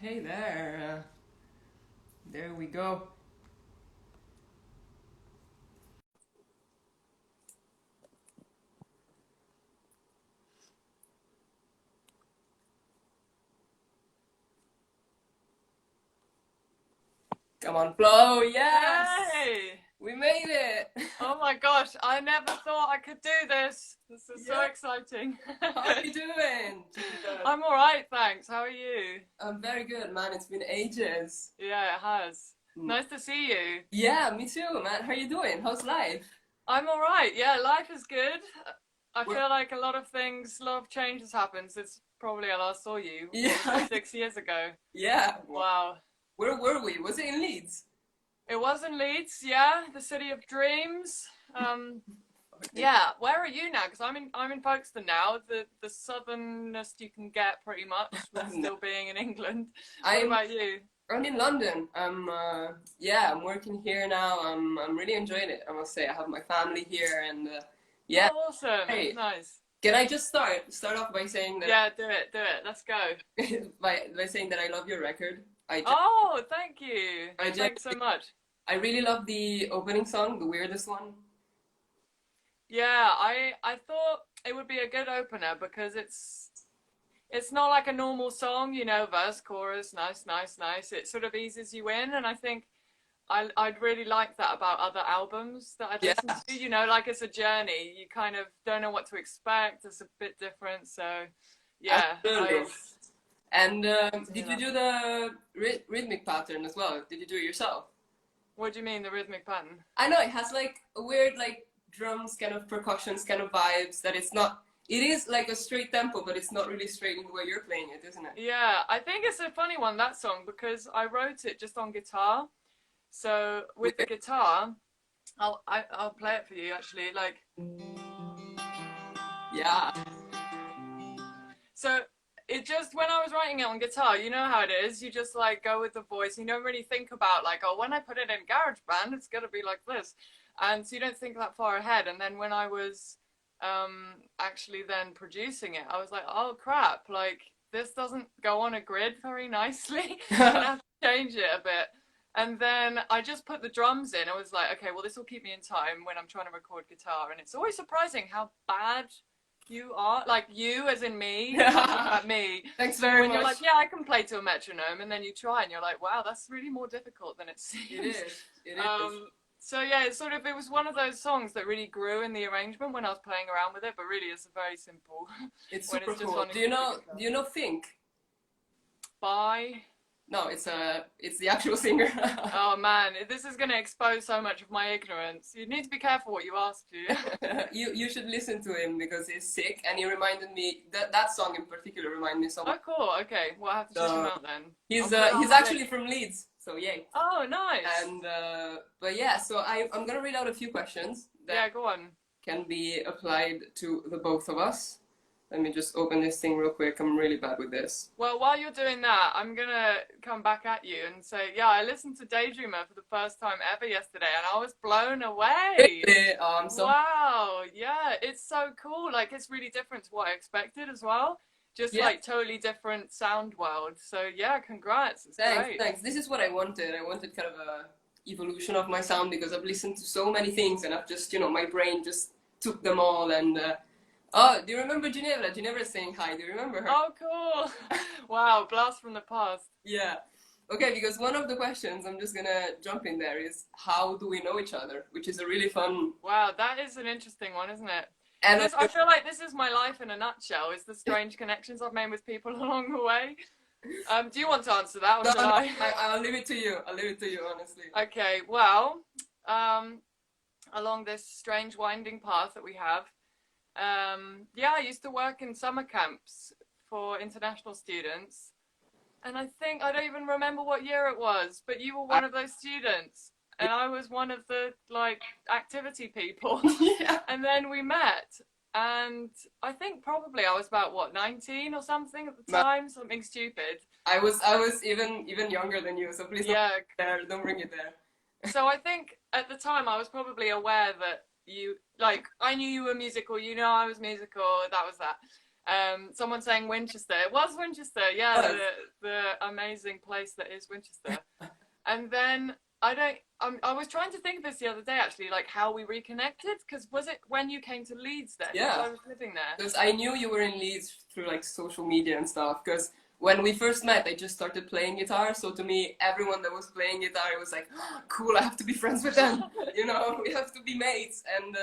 Hey there. There we go. Come on, Flo. Yes! Yay! We made it! Oh my gosh, I never thought I could do this. This is so Yeah. exciting. How are you doing, Jesus? I'm all right, thanks. How are you? I'm very good, man. It's been ages. Yeah, it has. Mm. Nice to see you. Yeah, me too, man. How are you doing? How's life? I'm all right. Yeah, life is good. I Where, feel like a lot of things, a lot of change has happened since probably I last saw you. What was yeah, it, 6 years ago? yeah. Wow. Where were we? Was it in Leeds? It was in Leeds, yeah, the city of dreams. Um, Okay. Yeah, where are you now? Because I'm in Folkestone now, the southernest you can get, pretty much, with No. still being in England. What I'm about you? I'm in London. I'm working here now. I'm really enjoying it. I must say, I have my family here, and yeah. Oh, awesome, Hey, nice. can I just start off by saying that Yeah, do it, do it. Let's go. by saying that I love your record. Oh, thank you. I just Thanks so much. I really love the opening song, the weirdest one. Yeah, I thought it would be a good opener because it's not like a normal song, verse, chorus, nice, nice, nice. It sort of eases you in, and I think I'd really like that about other albums that I'd Yeah, listen to. Like it's a journey. You kind of don't know what to expect. It's a bit different. So, yeah, absolutely. And I hear did you that. do the rhythmic pattern as well? Did you do it yourself? What do you mean the rhythmic pattern? I know it has like a weird like drums kind of percussions kind of vibes that it's not. It is like a straight tempo, but it's not really straight in the way you're playing it, isn't it? Yeah, I think it's a funny one, that song, because I wrote it just on guitar. So with the Weird. guitar, I'll play it for you actually. Yeah. So it just, when I was writing it on guitar, you know how it is. You just like go with the voice. You don't really think about like, oh, when I put it in GarageBand, it's gonna be like this, and so you don't think that far ahead. And then when I was actually then producing it, I was like, oh crap, like this doesn't go on a grid very nicely. I'm gonna have to change it a bit. And then I just put the drums in. I was like, okay, well, this will keep me in time when I'm trying to record guitar. And it's always surprising how bad you are, like you as in me, I'm not talking about me. Thanks very When you're much. like, yeah, I can play to a metronome, and then you try and you're like, wow, that's really more difficult than it It seems. is. It is. So yeah, it was one of those songs that really grew in the arrangement when I was playing around with it, but really it's very simple It's when super it's just cool. on Do you acoustic know? guitar. Do you know Think? Bye. No, it's the actual singer. Oh man, this is gonna expose so much of my ignorance. You need to be careful what you ask to. You should listen to him because he's sick, and he reminded me that song in particular reminded me so Oh much. cool, okay, well I have to check him So out then. I'll he's put it on he's my actually list. from Leeds, so yay. Oh nice. And but yeah, so I'm gonna read out a few questions that Yeah, go on. can be applied to the both of us. Let me just open this thing real quick. I'm really bad with this. Well, while you're doing that, I'm gonna come back at you and say, yeah, I listened to Daydreamer for the first time ever yesterday, and I was blown away. Really? I'm so Wow, yeah, it's so cool. Like, it's really different to what I expected as well. Just yeah. like totally different sound world. So yeah, congrats. It's Thanks, great. thanks. This is what I wanted. I wanted kind of a evolution of my sound because I've listened to so many things and I've just, my brain just took them all. And oh, do you remember Ginevra? Ginevra's saying hi. Do you remember her? Oh, cool. Wow, blast from the past. Yeah. Okay, because one of the questions I'm just gonna jump in there is how do we know each other, which is a really fun Wow, that is an interesting one, isn't it? and I feel like this is my life in a nutshell, is the strange connections I've made with people along the way. Do you want to answer that, or no, shall no, I? I'll leave it to you. I'll leave it to you, honestly. Okay, well, um, along this strange winding path that we have, yeah, I used to work in summer camps for international students, and I don't even remember what year it was, but you were I, one of those students, and I was one of the like activity people, yeah. and then we met. And I think probably I was about what, 19 or something at the Ma- time, something stupid. I was even younger than you, so please don't Yeah, don't bring it there. so I think at the time I was probably aware that I knew you were musical, I was musical, that was that. Someone saying Winchester. It was Winchester, yeah, What? the amazing place that is Winchester. And then I was trying to think of this the other day actually, like how we reconnected. Because was it when you came to Leeds then? Because Yeah. I was living there. Because I knew you were in Leeds through like social media and stuff. Because when we first met, I just started playing guitar. So to me, everyone that was playing guitar, it was like, oh, cool. I have to be friends with them. You know, we have to be mates. And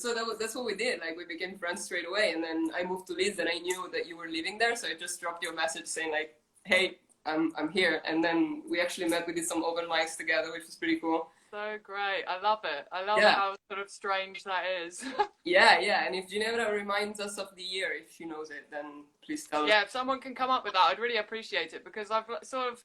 so that's what we did. Like we became friends straight away. And then I moved to Leeds, and I knew that you were living there. So I just dropped you a message saying like, hey, I'm here. And then we actually met. We did some open mics together, which was pretty cool. So great. I love it. I love Yeah. how sort of strange that is. Yeah, yeah. And if Ginevra reminds us of the year, if she knows it, then please tell us. Yeah, if someone can come up with that, I'd really appreciate it because I've sort of,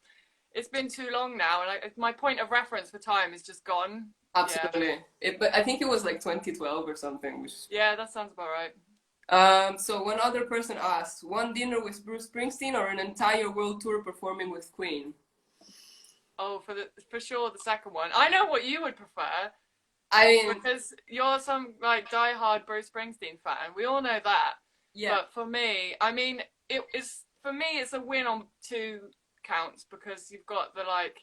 it's been too long now, and my point of reference for time is just gone. Absolutely. But I think it was like 2012 or something. Which... Yeah, that sounds about right. So one other person asked, one dinner with Bruce Springsteen or an entire world tour performing with Queen? Oh, for sure the second one. I know what you would prefer. I mean, because you're some like diehard Bruce Springsteen fan. We all know that. yeah. But for me, I mean, it's a win on two counts because you've got the like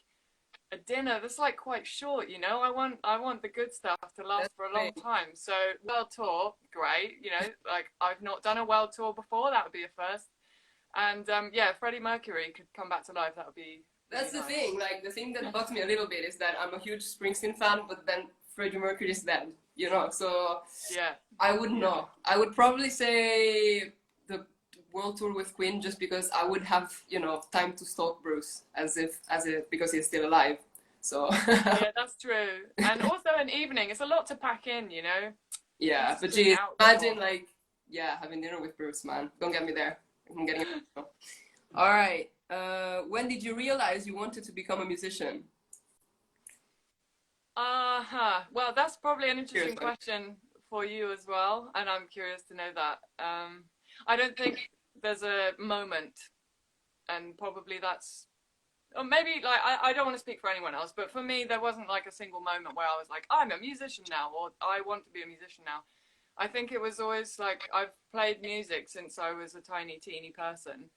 a dinner that's like quite short, you know. I want the good stuff to last That's for a long great. time. So world tour, great. You know, like I've not done a world tour before. That would be a first. And yeah, Freddie Mercury could come back to life. That would be. That's the Nice. thing. Like the thing that bugs me a little bit is that I'm a huge Springsteen fan, but then Freddie Mercury is dead. You know, so Yeah. I would not. I would probably say the world tour with Queen just because I would have, you know, time to stalk Bruce as if because he's still alive. So Yeah, that's true. And also an evening, it's a lot to pack in, you know. yeah, Just but being geez, out imagine before. like yeah, having dinner with Bruce, man. Don't get me there. I'm getting it. All right. When did you realize you wanted to become a musician? Uh-huh. Well, that's probably an Curious interesting one. question for you as well, and I'm curious to know that. I don't think there's a moment, and probably that's, or maybe like I don't want to speak for anyone else, but for me, there wasn't like a single moment where I was like, I'm a musician now, or I want to be a musician now. I think it was always like I've played music since I was a tiny, teeny person,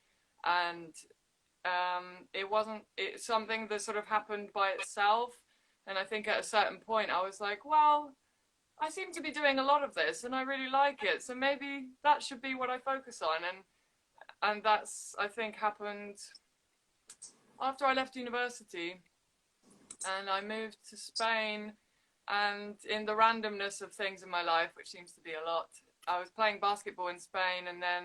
and it's something that sort of happened by itself. And I think at a certain point I was like, well, I seem to be doing a lot of this and I really like it, so maybe that should be what I focus on. And that's, I think, happened after I left university and I moved to Spain. And in the randomness of things in my life, which seems to be a lot, I was playing basketball in Spain, and then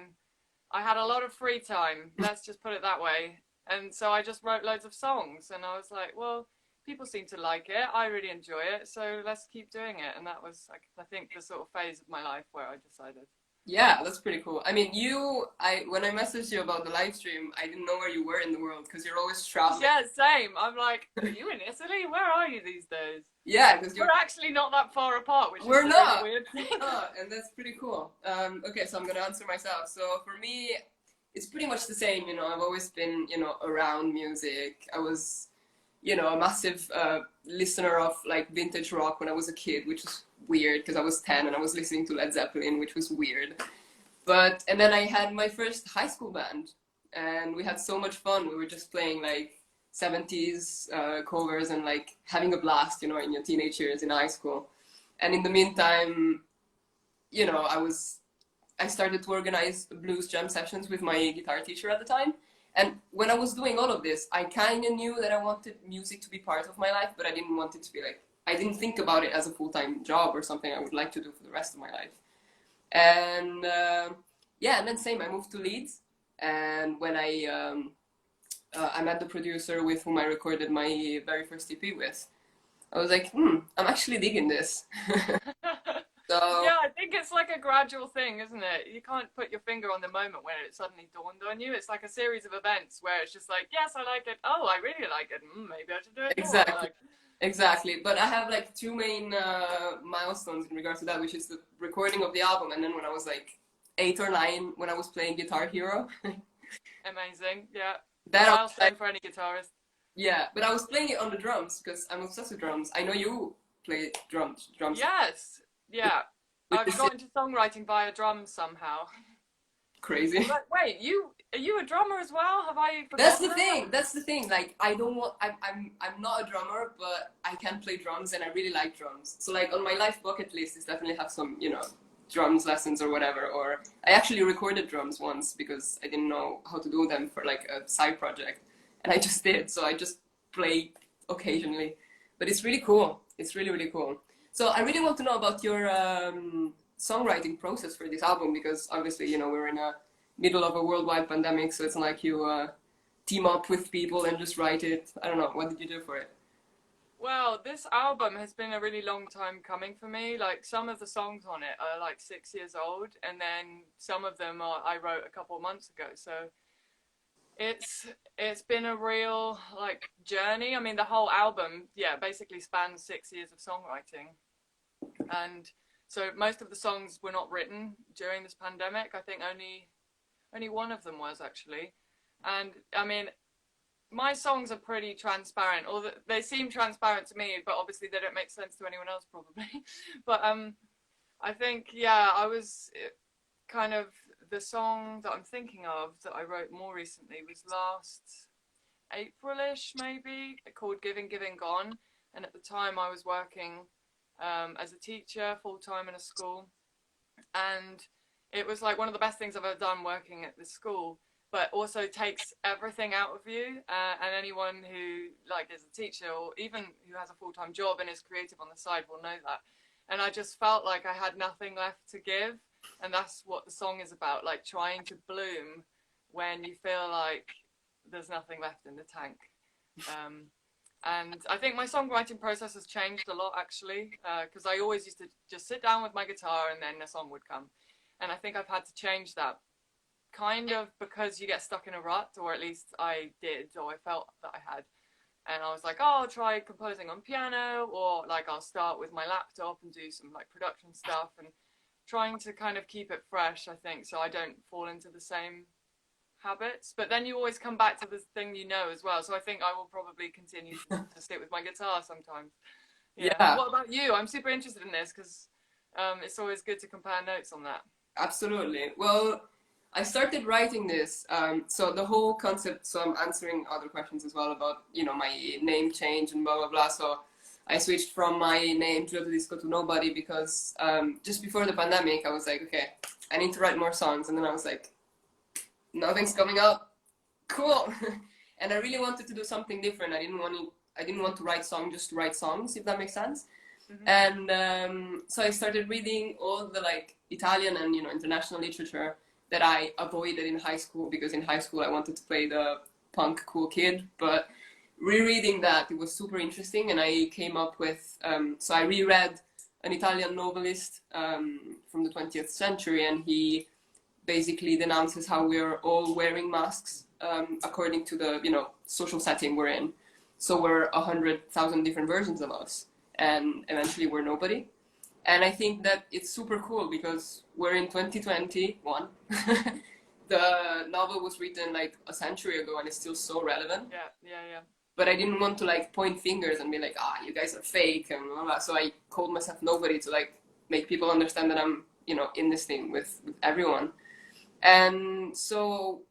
I had a lot of free time, let's just put it that way. And so I just wrote loads of songs, and I was like, well, people seem to like it, I really enjoy it, so let's keep doing it. And that was, like, I think, the sort of phase of my life where I decided. Yeah, that's pretty cool. I mean, when I messaged you about the live stream, I didn't know where you were in the world because you're always traveling. Yeah, same. I'm like, are you in Italy? Where are you these days? Yeah, because We're actually not that far apart, which we're is a not. really weird thing. And that's pretty cool. Okay, so I'm gonna answer myself. So for me, it's pretty much the same. You know, I've always been, you know, around music. I was, you know, a massive listener of like vintage rock when I was a kid, which was weird because I was 10 and I was listening to Led Zeppelin, which was weird. And then I had my first high school band, and we had so much fun. We were just playing like 70s covers and like having a blast, you know, in your teenage years in high school. And in the meantime, you know, I started to organize blues jam sessions with my guitar teacher at the time. And when I was doing all of this, I kind of knew that I wanted music to be part of my life, but I didn't want it to be like, I didn't think about it as a full-time job or something I would like to do for the rest of my life. And yeah, and then same, I moved to Leeds. And when I met the producer with whom I recorded my very first EP with, I was like, I'm actually digging this. So Yeah, I think it's like a gradual thing, isn't it? You can't put your finger on the moment when it suddenly dawned on you. It's like a series of events where it's just like, yes, I like it. Oh, I really like it. Maybe I should do it more. exactly, Like, exactly. But I have like two main milestones in regards to that, which is the recording of the album, and then when I was like 8 or 9, when I was playing Guitar Hero. amazing. Yeah. That I was Milestone like, for any guitarist. yeah, but I was playing it on the drums because I'm obsessed with drums. I know you play drums, Yes. Yeah. which I've is got into songwriting via drums somehow. crazy. But wait, are you a drummer as well? Have I That's forgotten the that? thing. That's the thing. Like, I don't want. I'm not a drummer, but I can play drums, and I really like drums. So, like, on my life bucket list is definitely have some, drums lessons or whatever. Or I actually recorded drums once because I didn't know how to do them for like a side project, and I just did. So I just play occasionally, but it's really cool. It's really really cool. So I really want to know about your songwriting process for this album because obviously, we're in a middle of a worldwide pandemic, so it's not like you team up with people and just write it. I don't know. What did you do for it? Well, this album has been a really long time coming for me. Like some of the songs on it are like 6 years old, and then some of them I wrote a couple of months ago. So it's been a real like journey. I mean, the whole album, yeah, basically spans 6 years of songwriting, and so most of the songs were not written during this pandemic. I think only one of them was actually, and I mean my songs are pretty transparent, or they seem transparent to me, but obviously they don't make sense to anyone else probably. But I think yeah, I was kind of the song that I'm thinking of that I wrote more recently was last Aprilish maybe, called Giving Giving Gone, and at the time I was working as a teacher full time in a school, and it was like one of the best things I've ever done working at this school, but also takes everything out of you. And anyone who like is a teacher or even who has a full-time job and is creative on the side will know that. And I just felt like I had nothing left to give, and that's what the song is about, like trying to bloom when you feel like there's nothing left in the tank. Um, and I think my songwriting process has changed a lot actually, because I always used to just sit down with my guitar and then a song would come. And I think I've had to change that kind of because you get stuck in a rut, or at least I did, or I felt that I had. And I was like, oh, I'll try composing on piano, or like I'll start with my laptop and do some like production stuff, and trying to kind of keep it fresh, I think, so I don't fall into the same habits. But then you always come back to this thing as well. So I think I will probably continue to sit with my guitar sometimes. Yeah. Yeah, What about you? I'm super interested in this because it's always good to compare notes on that. absolutely. Well, I started writing this. So the whole concept. So I'm answering other questions as well about my name change and blah blah blah. So I switched from my name Joe Disco to Nobody because just before the pandemic, I was like, okay, I need to write more songs, and then I was like, nothing's coming up. Cool. And I really wanted to do something different. I didn't want to write songs just to write songs, if that makes sense. Mm-hmm. And so I started reading all the like Italian and international literature that I avoided in high school because in high school I wanted to play the punk cool kid. But rereading that, it was super interesting, and I came up with. So I reread an Italian novelist from the 20th century, and he basically denounces how we're all wearing masks according to the social setting we're in. So we're 100,000 different versions of us, and eventually we're nobody. And I think that it's super cool because we're in 2021. The novel was written like a century ago and it's still so relevant. Yeah, yeah, yeah. But I didn't want to like point fingers and be like, you guys are fake and blah, blah. So I called myself nobody to like make people understand that I'm, in this thing with everyone. And so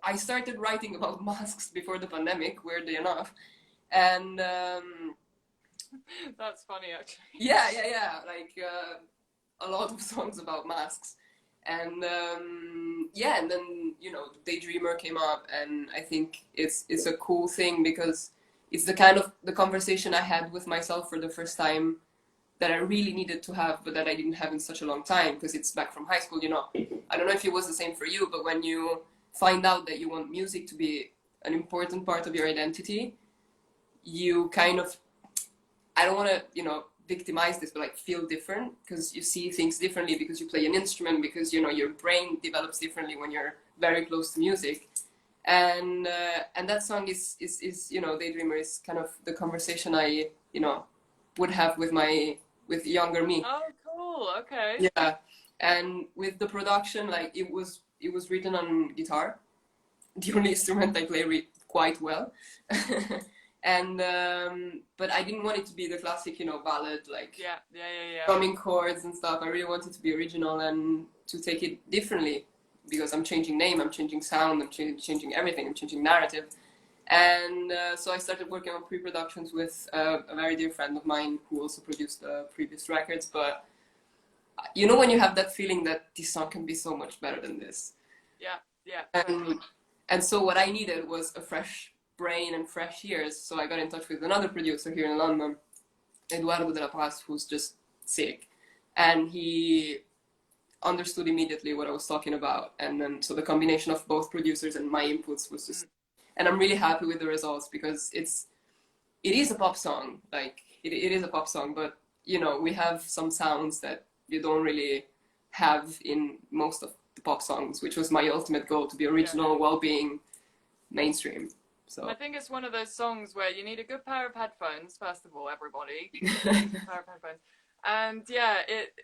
I started writing about masks before the pandemic, weirdly enough. And That's funny actually. yeah. Like a lot of songs about masks. And and then Daydreamer came up, and I think it's a cool thing because it's the kind of the conversation I had with myself for the first time that I really needed to have, but that I didn't have in such a long time because it's back from high school. I don't know if it was the same for you, but when you find out that you want music to be an important part of your identity, you kind of, I don't want to, victimize this, but like feel different because you see things differently because you play an instrument, because, your brain develops differently when you're very close to music. And that song is Daydreamer is kind of the conversation I, would have with younger me. Oh, cool. Okay. Yeah. And with the production, like it was written on guitar, the only instrument I play quite well. And but I didn't want it to be the classic, ballad like Yeah. drumming chords and stuff. I really wanted to be original and to take it differently, because I'm changing name, I'm changing sound, I'm changing everything, I'm changing narrative. And so I started working on pre-productions with a very dear friend of mine who also produced previous records. But you know when you have that feeling that this song can be so much better than this. Yeah, yeah. And so what I needed was a fresh brain and fresh ears. So I got in touch with another producer here in London, Eduardo de la Paz, who's just sick. And he understood immediately what I was talking about. And then so the combination of both producers and my inputs was just... And I'm really happy with the results because it is a pop song. Like, it is a pop song, but, you know, we have some sounds that you don't really have in most of the pop songs, which was my ultimate goal, to be original while being mainstream. So I think it's one of those songs where you need a good pair of headphones, first of all, everybody. You need a good pair of headphones. And yeah,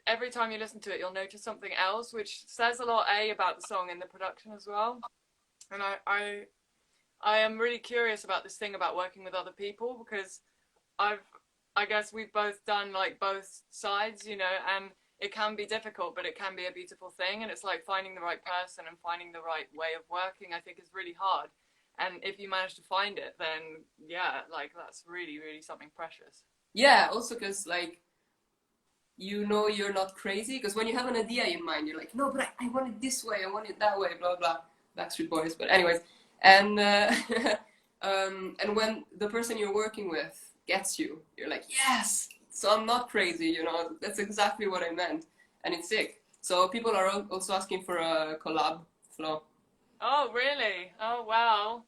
every time you listen to it, you'll notice something else, which says a lot, about the song and the production as well. And I am really curious about this thing about working with other people, because I guess we've both done like both sides, you know, and it can be difficult, but it can be a beautiful thing. And it's like finding the right person and finding the right way of working, I think, is really hard. And if you manage to find it, then yeah, like that's really, really something precious. Yeah, also because like, you know, you're not crazy, because when you have an idea in mind, you're like, no, but I want it this way, I want it that way, blah blah. Backstreet Boys, but anyways, and and when the person you're working with gets you, you're like, yes, so I'm not crazy, you know, that's exactly what I meant, and it's sick. So people are also asking for a collab, Flo. Oh, really? Oh, wow.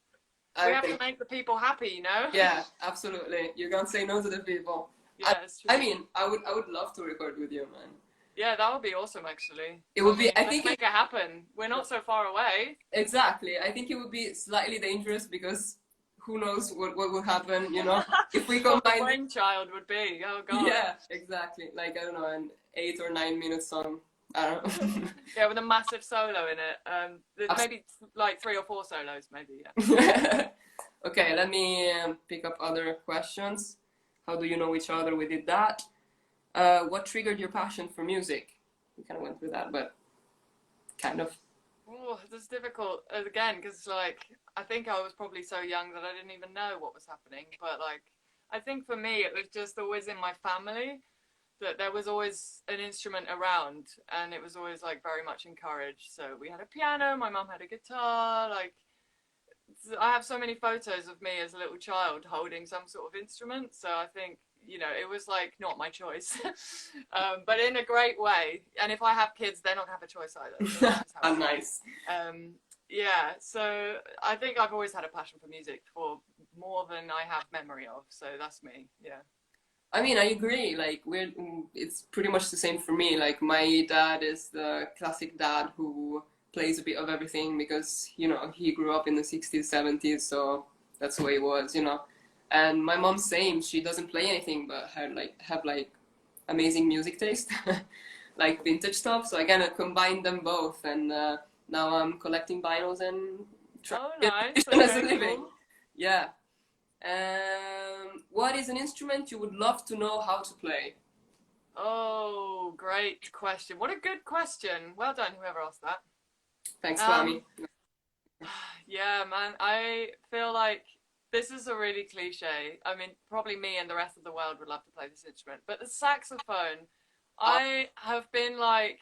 We have to make the people happy, you know? Yeah, absolutely. You can't say no to the people. Yeah, it's true. I mean, I would love to record with you, man. Yeah, that would be awesome, actually. It would be. I Let's think make it happen. We're not so far away. Exactly. I think it would be slightly dangerous because who knows what would happen, you know, if we combine. What the brainchild would be. Oh god. Yeah, exactly. Like, I don't know, an 8 or 9 minute song. I don't know. Yeah, with a massive solo in it. Maybe like 3 or 4 solos, maybe. Yeah. Okay, let me pick up other questions. How do you know each other? We did that. What triggered your passion for music? We kind of went through that, but kind of. Oh, this is difficult again, because like I think I was probably so young that I didn't even know what was happening. But like I think for me, it was just always in my family that there was always an instrument around, and it was always like very much encouraged. So we had a piano, my mum had a guitar. Like I have so many photos of me as a little child holding some sort of instrument. So I think, you know, it was like not my choice, but in a great way. And if I have kids, they're not gonna have a choice either. So Oh, nice. Yeah, so I think I've always had a passion for music for more than I have memory of. So that's me. Yeah. I mean, I agree. Like, it's pretty much the same for me. Like, my dad is the classic dad who plays a bit of everything because, you know, he grew up in the 60s, 70s, so that's the way it was, you know. And my mom's same. She doesn't play anything, but have amazing music taste, like vintage stuff. So I kind of combined them both, and now I'm collecting vinyls and trying to nice. get as a living. Cool. Yeah. What is an instrument you would love to know how to play? Oh, great question. What a good question. Well done, whoever asked that. Thanks, Swami. Yeah, man. I feel like this is a really cliche. I mean, probably me and the rest of the world would love to play this instrument. But the saxophone, I have been like,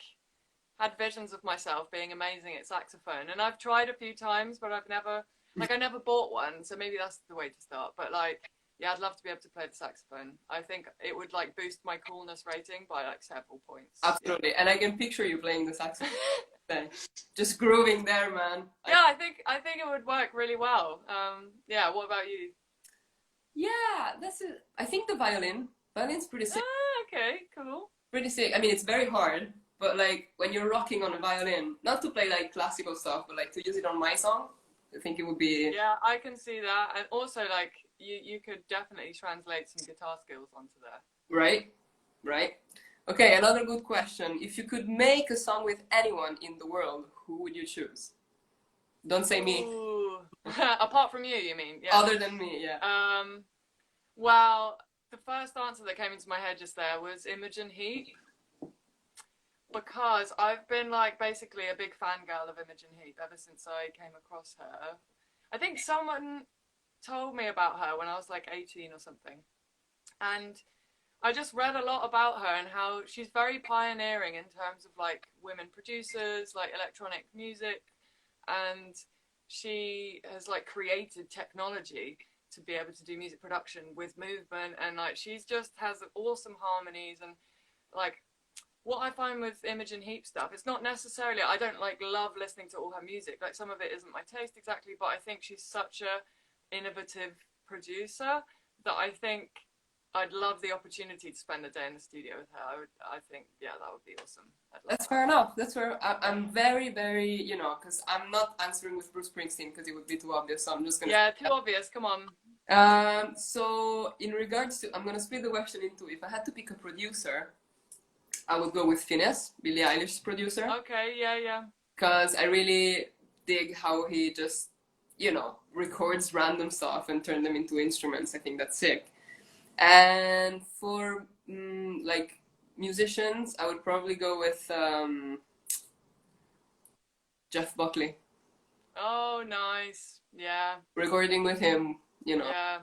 had visions of myself being amazing at saxophone. And I've tried a few times, but I've never, I never bought one. So maybe that's the way to start. But like, yeah, I'd love to be able to play the saxophone. I think it would like boost my coolness rating by like several points. Absolutely. Yeah. And I can picture you playing the saxophone. Just grooving there, man. Yeah, I think it would work really well. Yeah, what about you? Yeah, that's it. I think the violin's pretty sick. Ah, okay, cool. Pretty sick. I mean, it's very hard, but like when you're rocking on a violin, not to play like classical stuff, but like to use it on my song, I think it would be... Yeah, I can see that. And also like you could definitely translate some guitar skills onto there. Right. Okay, another good question. If you could make a song with anyone in the world, who would you choose? Don't say me. Apart from you mean? Yeah. Other than me, yeah. Well, the first answer that came into my head just there was Imogen Heap. Because I've been like basically a big fangirl of Imogen Heap ever since I came across her. I think someone told me about her when I was like 18 or something. And I just read a lot about her and how she's very pioneering in terms of like women producers, like electronic music, and she has like created technology to be able to do music production with movement, and like she's just has awesome harmonies. And like what I find with Imogen Heap stuff, it's not necessarily, I don't like love listening to all her music, like some of it isn't my taste exactly, but I think she's such a innovative producer that I think I'd love the opportunity to spend a day in the studio with her. I think, yeah, that would be awesome. That's fair enough. That's fair. I'm very, very, you know, because I'm not answering with Bruce Springsteen because it would be too obvious. So I'm just gonna. Yeah, too obvious. Come on. So in regards to, I'm gonna split the question into, if I had to pick a producer, I would go with Finneas, Billie Eilish's producer. Okay, yeah, yeah. Because I really dig how he just, you know, records random stuff and turn them into instruments. I think that's sick. And for like musicians, I would probably go with Jeff Buckley. Oh, nice. Yeah. Recording with him, you know, Yeah.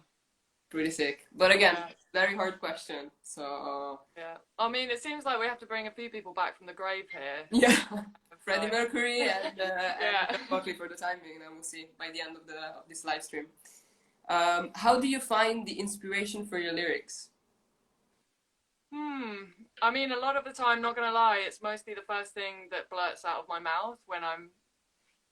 pretty sick. But again, Yeah. very hard question. So Yeah. I mean, it seems like we have to bring a few people back from the grave here. yeah, So- Freddie Mercury and Yeah. Jeff Buckley for the time being, and then we'll see by the end of this live stream. How do you find the inspiration for your lyrics? I mean, a lot of the time, not gonna lie, it's mostly the first thing that blurts out of my mouth when I'm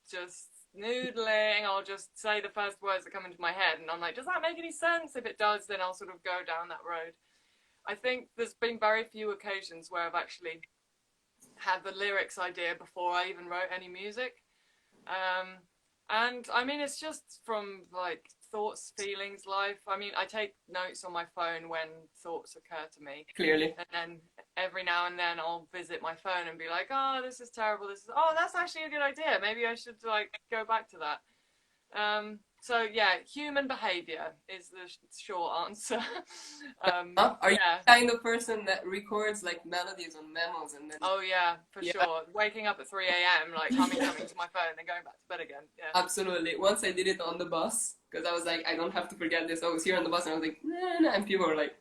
just noodling. I'll just say the first words that come into my head, and I'm like, does that make any sense? If it does, then I'll sort of go down that road. I think there's been very few occasions where I've actually had the lyrics idea before I even wrote any music. And I mean, it's just from like thoughts, feelings, life. I mean, I take notes on my phone when thoughts occur to me. Clearly. And then every now and then I'll visit my phone and be like, oh, this is terrible. Oh, that's actually a good idea. Maybe I should like go back to that. So yeah, human behavior is the short answer. Are you Yeah. the kind of person that records like melodies on memos and then? Oh yeah, for Yeah. sure. Waking up at 3 a.m., like humming something to my phone, and then going back to bed again. Yeah. Absolutely. Once I did it on the bus because I was like, I don't have to forget this. I was here on the bus and I was like, nah, nah, and people were like,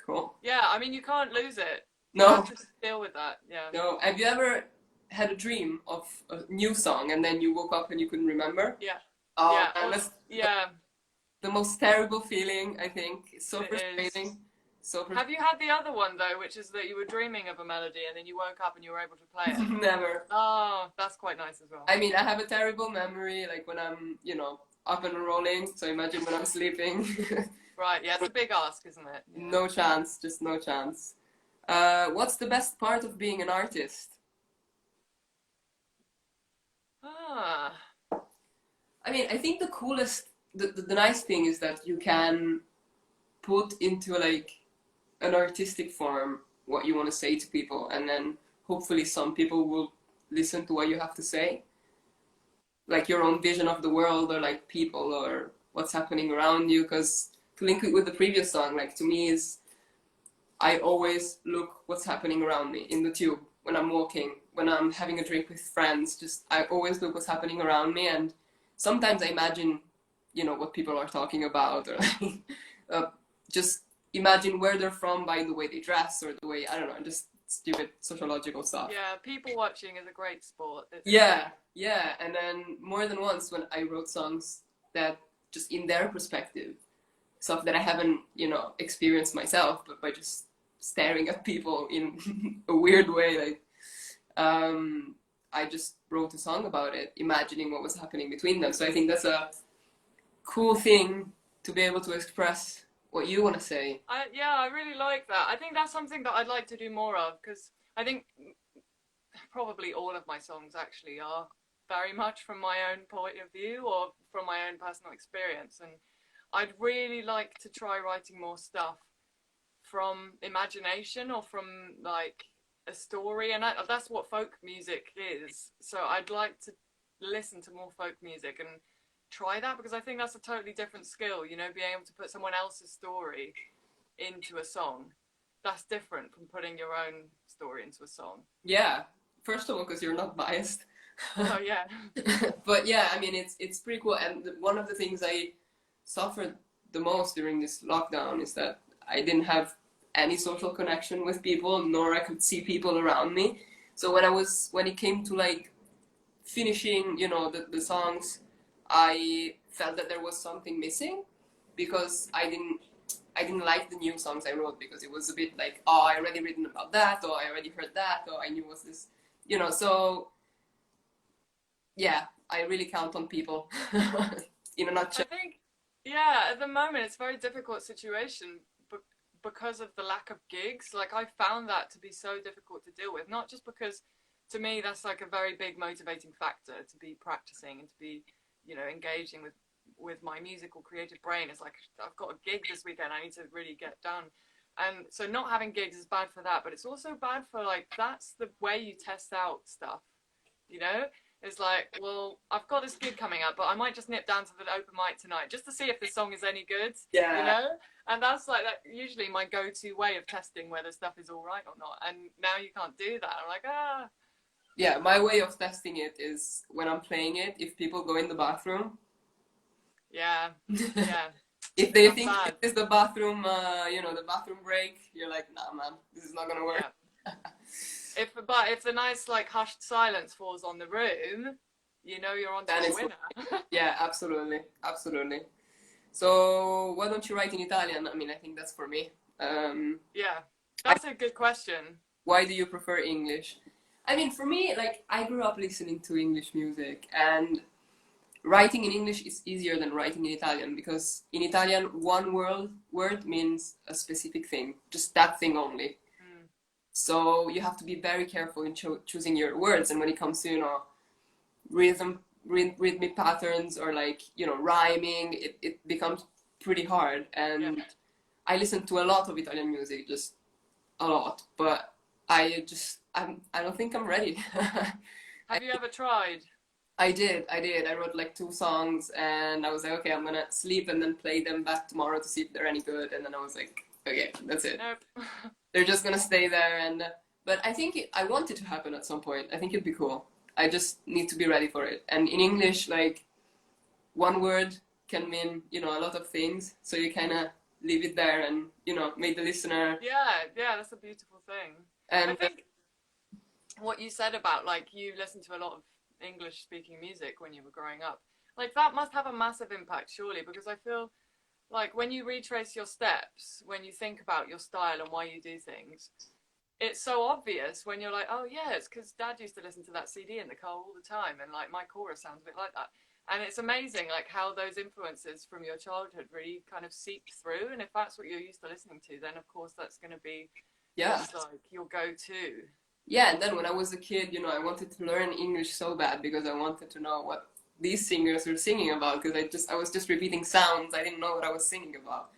cool. Yeah, I mean, you can't lose it. You No, have to deal with that. Yeah. no. Have you ever had a dream of a new song and then you woke up and you couldn't remember? Yeah. Oh, Yeah. man, that's Yeah. the most terrible feeling, I think. It's so It is. frustrating. So Have you had the other one though, which is that you were dreaming of a melody and then you woke up and you were able to play it? Never. Oh, that's quite nice as well. I mean, I have a terrible memory, like when I'm, you know, up and rolling. So imagine when I'm sleeping. Right. Yeah, it's a big ask, isn't it? Yeah. No chance, just no chance. What's the best part of being an artist? Ah. I mean, I think the coolest, the nice thing is that you can put into like an artistic form what you want to say to people, and then hopefully some people will listen to what you have to say. Like your own vision of the world, or like people, or what's happening around you. Because to link it with the previous song, like to me is, I always look what's happening around me in the tube, when I'm walking, when I'm having a drink with friends. Just I always look what's happening around me, and sometimes I imagine, you know, what people are talking about, or like, just imagine where they're from by the way they dress, or the way, I don't know, just stupid sociological stuff. Yeah, people watching is a great sport. Yeah, and then more than once when I wrote songs that just in their perspective, stuff that I haven't, you know, experienced myself, but by just staring at people in a weird way, like, I just wrote a song about it, imagining what was happening between them. So I think that's a cool thing to be able to express what you want to say. Yeah, I really like that. I think that's something that I'd like to do more of, because I think probably all of my songs actually are very much from my own point of view or from my own personal experience. And I'd really like to try writing more stuff from imagination or from like a story, and that's what folk music is. So I'd like to listen to more folk music and try that, because I think that's a totally different skill, you know, being able to put someone else's story into a song. That's different from putting your own story into a song. Yeah, first of all, because you're not biased. Oh yeah. But yeah, I mean, it's pretty cool. And one of the things I suffered the most during this lockdown is that I didn't have any social connection with people, nor I could see people around me. So when it came to like finishing, the songs, I felt that there was something missing because I didn't like the new songs I wrote because it was a bit like, oh, I already written about that, or I already heard that, or I knew was this, so yeah, I really count on people in a I nutshell. think, yeah, at the moment it's a very difficult situation because of the lack of gigs. Like I found that to be so difficult to deal with, not just because to me that's like a very big motivating factor to be practicing and to be, engaging with my musical creative brain. It's like I've got a gig this weekend, I need to really get done. And so not having gigs is bad for that, but it's also bad for like that's the way you test out stuff, you know? It's like, well, I've got this gig coming up, but I might just nip down to the open mic tonight just to see if this song is any good, you Yeah. know? And that's like that usually my go-to way of testing whether stuff is all right or not. And now you can't do that. I'm like, Yeah, my way of testing it is when I'm playing it, if people go in the bathroom, yeah, yeah, if they that's think sad. it is the bathroom, the bathroom break, you're like, nah, man, this is not gonna work. Yeah. If the nice like hushed silence falls on the room, you're onto Then a it's winner. yeah, absolutely, absolutely. So why don't you write in Italian? I mean, I think that's for me. Yeah, I, that's a good question. why do you prefer English? I mean, for me, like I grew up listening to English music, and writing in English is easier than writing in Italian because in Italian, one word means a specific thing, just that thing only. Mm. So you have to be very careful in choosing your words, and when it comes to rhythmic patterns or like rhyming, it becomes pretty hard. Yeah. And I listen to a lot of Italian music, just a lot, but I don't think I'm ready. Have you ever tried? I did. I wrote like 2 songs, and I was like, okay, I'm gonna sleep and then play them back tomorrow to see if they're any good. And then I was like, okay, that's it. Nope. They're just gonna stay there. And but I think I want it to happen at some point. I think it'd be cool. I just need to be ready for it. And in English, like one word can mean a lot of things. So you kind of leave it there and make the listener Yeah, that's a beautiful thing. I and think what you said about like you listened to a lot of English speaking music when you were growing up, like that must have a massive impact surely, because I feel like when you retrace your steps, when you think about your style and why you do things, it's so obvious when you're like, oh yeah, it's because Dad used to listen to that CD in the car all the time, and like my chorus sounds a bit like that. And it's amazing like how those influences from your childhood really kind of seep through, and if that's what you're used to listening to, then of course that's going to be yeah. just like your go-to. Yeah, and then when I was a kid, I wanted to learn English so bad because I wanted to know what these singers were singing about because I was just repeating sounds. I didn't know what I was singing about.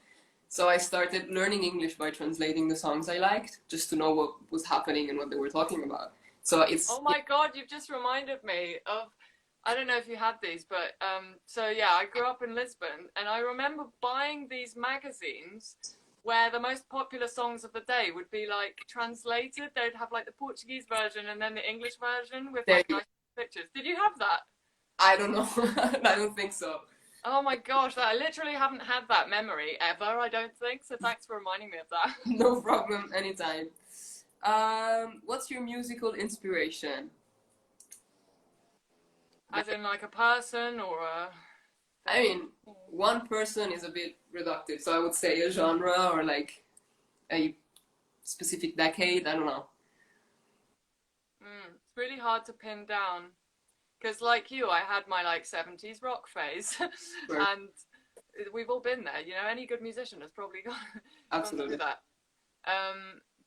So I started learning English by translating the songs I liked just to know what was happening and what they were talking about. So Oh my God, you've just reminded me of, I don't know if you had these, but so yeah, I grew up in Lisbon and I remember buying these magazines where the most popular songs of the day would be like translated. They'd have like the Portuguese version and then the English version with there like you nice pictures. Did you have that? I don't know. I don't think so. Oh my gosh, I literally haven't had that memory ever, I don't think. So thanks for reminding me of that. No problem, anytime. What's your musical inspiration? As in like a person or a I mean, one person is a bit reductive, so I would say a genre or like a specific decade. I don't know. It's really hard to pin down because, like you, I had my like 70s rock phase, Sure. and we've all been there. Any good musician has probably gone through Absolutely. that.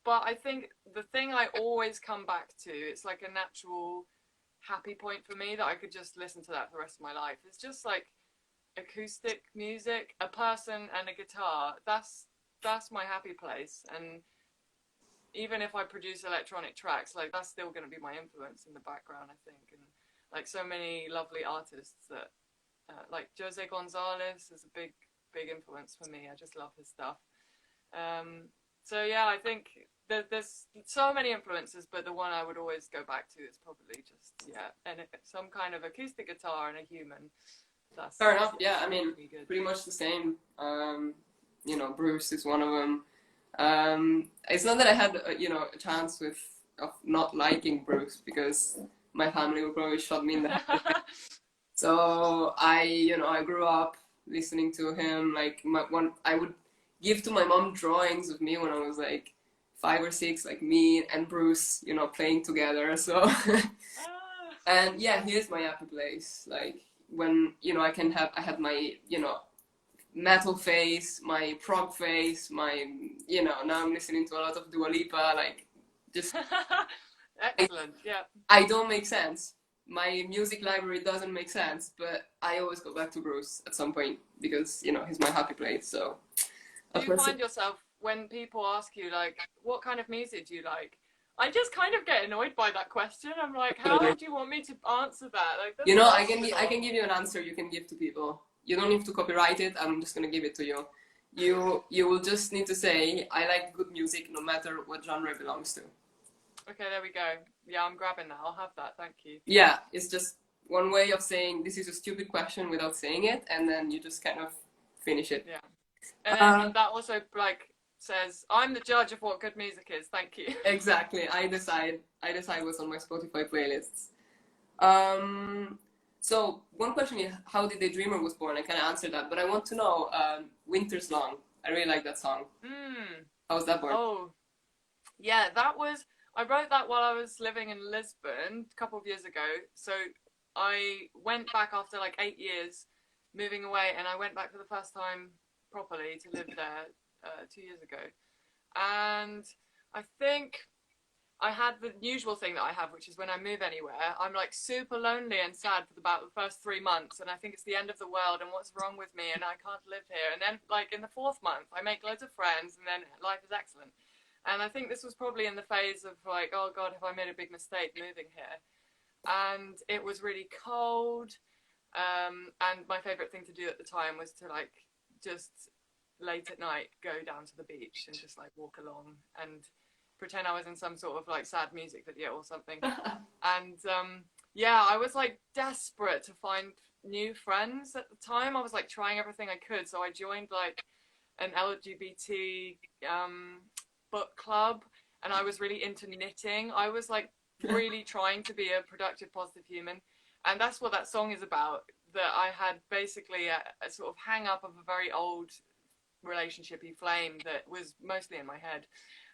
But I think the thing I always come back to, it's like a natural happy point for me that I could just listen to that for the rest of my life. It's just like acoustic music, a person and a guitar. That's my happy place. And even if I produce electronic tracks, like that's still going to be my influence in the background, I think. And like so many lovely artists that, like Jose Gonzalez is a big influence for me. I just love his stuff. So yeah, I think there's so many influences, but the one I would always go back to is probably just and some kind of acoustic guitar and a human. That's Fair enough. Yeah, I mean, pretty good. pretty much the same. You know, Bruce is one of them. It's not that I had, you know, a chance of not liking Bruce because my family would probably shot me in the head. So you know, I grew up listening to him. Like I would give to my mom drawings of me when I was like 5 or 6, like me and Bruce, you know, playing together. So, and yeah, here's my happy place. Like when you know, I had my you know metal phase, my prog phase, my you know now I'm listening to a lot of Dua Lipa. Like just excellent. Yeah. I don't make sense. My music library doesn't make sense, but I always go back to Bruce at some point because you know he's my happy place. So do you find yourself when people ask you like what kind of music do you like? I just kind of get annoyed by that question. I'm like, how do you want me to answer that? Like, you know, I can give you an answer you can give to people. You don't need to copyright it. I'm just gonna give it to you. You will just need to say I like good music no matter what genre it belongs to. Okay, there we go. Yeah, I'm grabbing that. I'll have that. Thank you. Yeah, it's just one way of saying this is a stupid question without saying it, and then you just kind of finish it. Yeah. And then that also like says I'm the judge of what good music is. Thank you. Exactly. I decide what's on my Spotify playlists. So one question is how did Daydreamer was born? I kind of answered that, but I want to know Winter's Long. I really like that song. How was that born? Oh, yeah, I wrote that while I was living in Lisbon a couple of years ago. So I went back after like 8 years moving away, and I went back for the first time properly to live there 2 years ago. And I think I had the usual thing that I have, which is when I move anywhere, I'm like super lonely and sad for about the first 3 months, and I think it's the end of the world and what's wrong with me and I can't live here. And then like in the 4th month, I make loads of friends and then life is excellent. And I think this was probably in the phase of like, oh God, have I made a big mistake moving here? And it was really cold. And my favorite thing to do at the time was to like just late at night go down to the beach and just like walk along and pretend I was in some sort of like sad music video or something. And yeah, I was like desperate to find new friends at the time. I was like trying everything I could. So I joined like an LGBT book club, and I was really into knitting. I was like really trying to be a productive, positive human. And that's what that song is about. That I had basically a sort of hang up of a very old relationship-y flame that was mostly in my head.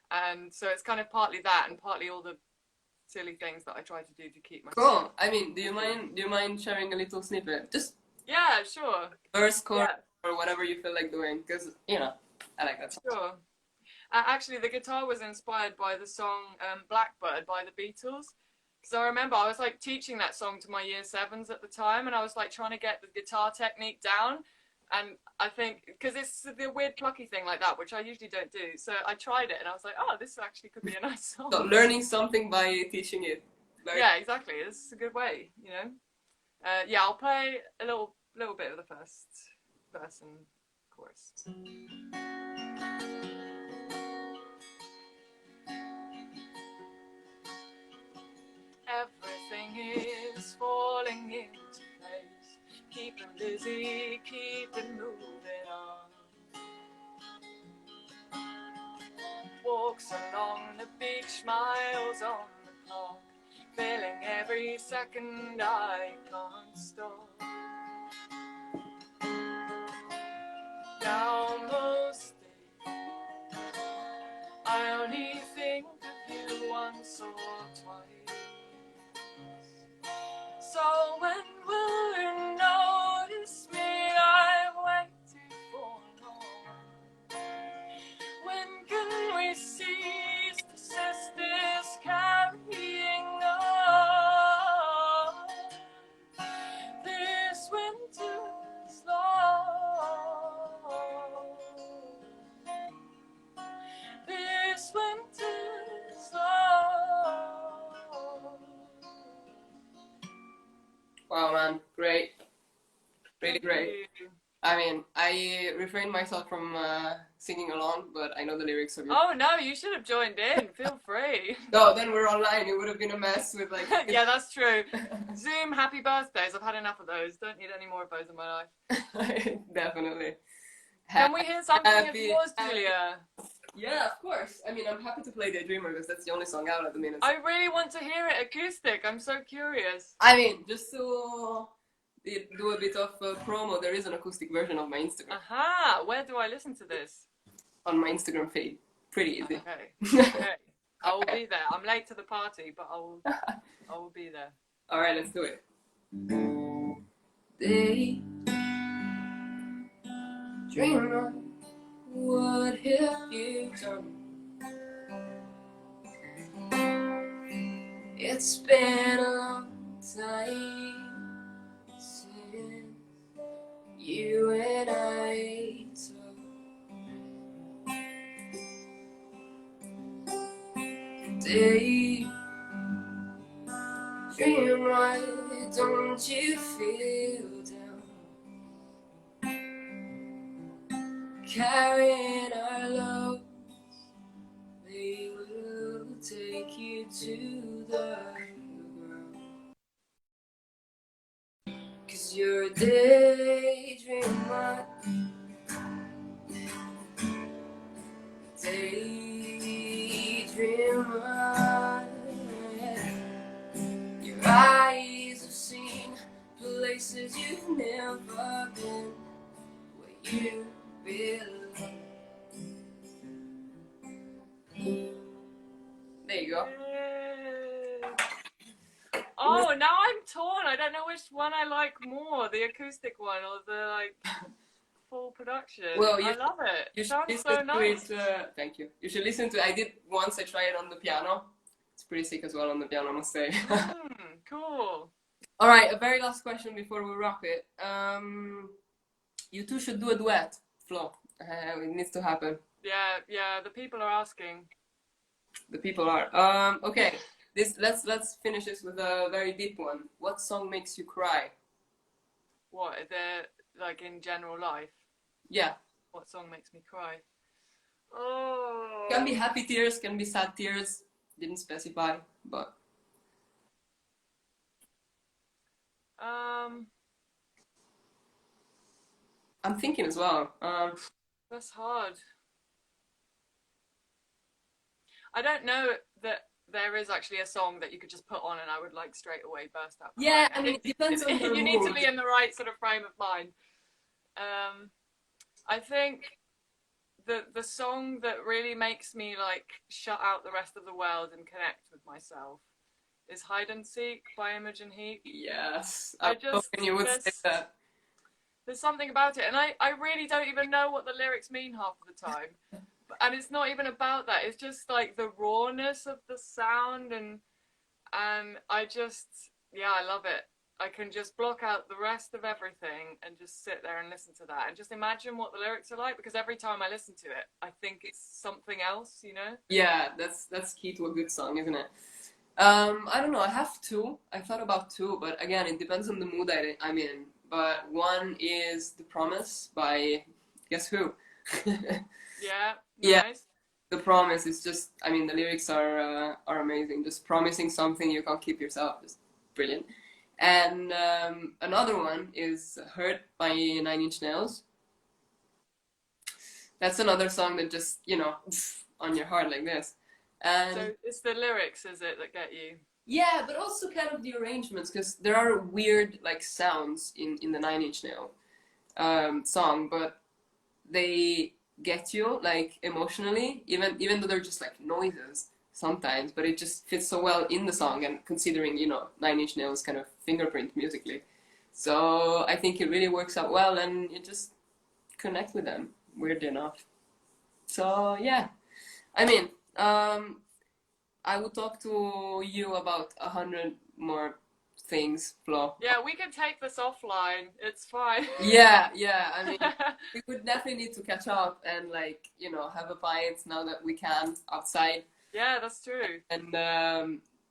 And so it's kind of partly that and partly all the silly things that I try to do to keep myself. Cool. I mean, do you mind sharing a little snippet? Just yeah, sure. Verse, chorus, or whatever you feel like doing, because you know I like that song. Sure. Actually, the guitar was inspired by the song Blackbird by the Beatles. Because I remember I was like teaching that song to my year 7s at the time, and I was like trying to get the guitar technique down. And I think, because it's the weird plucky thing like that, which I usually don't do. So I tried it and I was like, oh, this actually could be a nice song. So learning something by teaching it. Like, yeah, exactly. This is a good way, you know. Yeah, I'll play a little bit of the first verse and chorus. Everything is falling into place. Keep it busy, keep it moving on. Walks along the beach, miles on the clock, feeling every second I can't stop. Now most days I only think of you once or twice. So when will you notice me? I've waited for long. When can we cease to sense this carrying on? This winter's long. This winter's long. Wow, man, great, really great. I mean, I refrain myself from singing along, but I know the lyrics are good. Oh no, you should have joined in. Feel free. No, then we're online. It would have been a mess with like. Yeah, that's true. Zoom happy birthdays. I've had enough of those. Don't need any more of those in my life. Definitely. Can we hear something of Happy- yours, Julia? Yeah, of course. I mean, I'm happy to play Daydreamer because that's the only song out at the minute. I really want to hear it acoustic. I'm so curious. I mean, just to do a bit of promo, there is an acoustic version of my Instagram. Aha! Where do I listen to this? On my Instagram feed. Pretty easy. Okay. Okay. I will be there. I'm late to the party, but I will be there. Alright, let's do it. They dream of what have you done? It's been a long time since you and I talked. Day dream, why don't you feel down? Carrying our loads, they will take you to the ground. 'Cause you're a daydreamer, daydreamer. Your eyes have seen places you've never been, where you belong. There you go. Oh, now I'm torn. I don't know which one I like more, the acoustic one or the like full production. Well, I love it. You It should sounds listen so to nice. it. Thank you. You should listen to it. I did once. I tried it on the piano. It's pretty sick as well on the piano, I must say. Cool. All right, a very last question before we wrap it. You two should do a duet, Flo. It needs to happen. Yeah, the people are asking. The people are. Okay. Let's finish this with a very deep one. What song makes you cry? What, they're like in general life? Yeah. What song makes me cry? Oh. Can be happy tears, can be sad tears. Didn't specify, but. I'm thinking as well. That's hard. I don't know that there is actually a song that you could just put on and I would like straight away burst out. Yeah, I mean, it depends on your You need to mood. be in the right sort of frame of mind. I think the song that really makes me like shut out the rest of the world and connect with myself is Hide and Seek by Imogen Heap. Yes. I just hoping you would say that. There's something about it, and I really don't even know what the lyrics mean half of the time. And it's not even about that. It's just like the rawness of the sound, and I just, yeah, I love it. I can just block out the rest of everything and just sit there and listen to that and just imagine what the lyrics are like, because every time I listen to it, I think it's something else, you know? Yeah, that's key to a good song, isn't it? I don't know. I have two. I thought about two, but again, it depends on the mood I'm in. But one is The Promise by guess who? Yeah. Yeah. Nice. The Promise is just, I mean, the lyrics are amazing. Just promising something you can't keep yourself. Just brilliant. And another one is Hurt by 9 Inch Nails. That's another song that just, you know, on your heart like this. And So it's the lyrics, is it, that get you? yeah, but also kind of the arrangements, because there are weird like sounds in the 9 Inch Nail song, but they get you like emotionally, even though they're just like noises sometimes, but it just fits so well in the song, and considering, you know, 9 Inch Nails kind of fingerprint musically. So I think it really works out well, and you just connect with them, weirdly enough. So yeah, I mean, I would talk to you about 100 more things, Flo. Yeah, we can take this offline. It's fine. Yeah, I mean, we would definitely need to catch up and like, you know, have a pint now that we can outside. Yeah, that's true.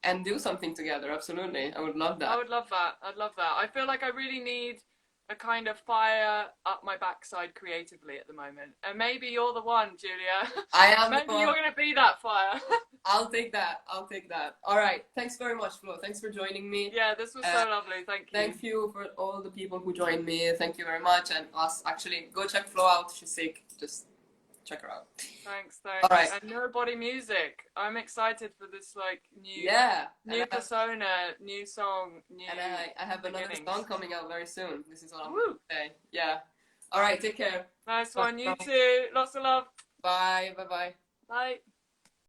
And do something together. Absolutely, I would love that. I would love that. I'd love that. I feel like I really need a kind of fire up my backside creatively at the moment. And maybe you're the one, Julia. I am Maybe the one. you're going to be that fire. I'll take that. I'll take that. All right. Thanks very much, Flo. Thanks for joining me. Yeah, this was so lovely. Thank you. Thank you for all the people who joined me. Thank you very much. And us, actually, go check Flo out. She's sick. Just check her out. Thanks. All right. And Nobody music. I'm excited for this like new persona, new song, new. And I have another song coming out very soon. This is what I'm Woo. gonna say. Yeah. All right. Take care. Nice one. You too. Lots of love. Bye. Bye. Bye. Bye.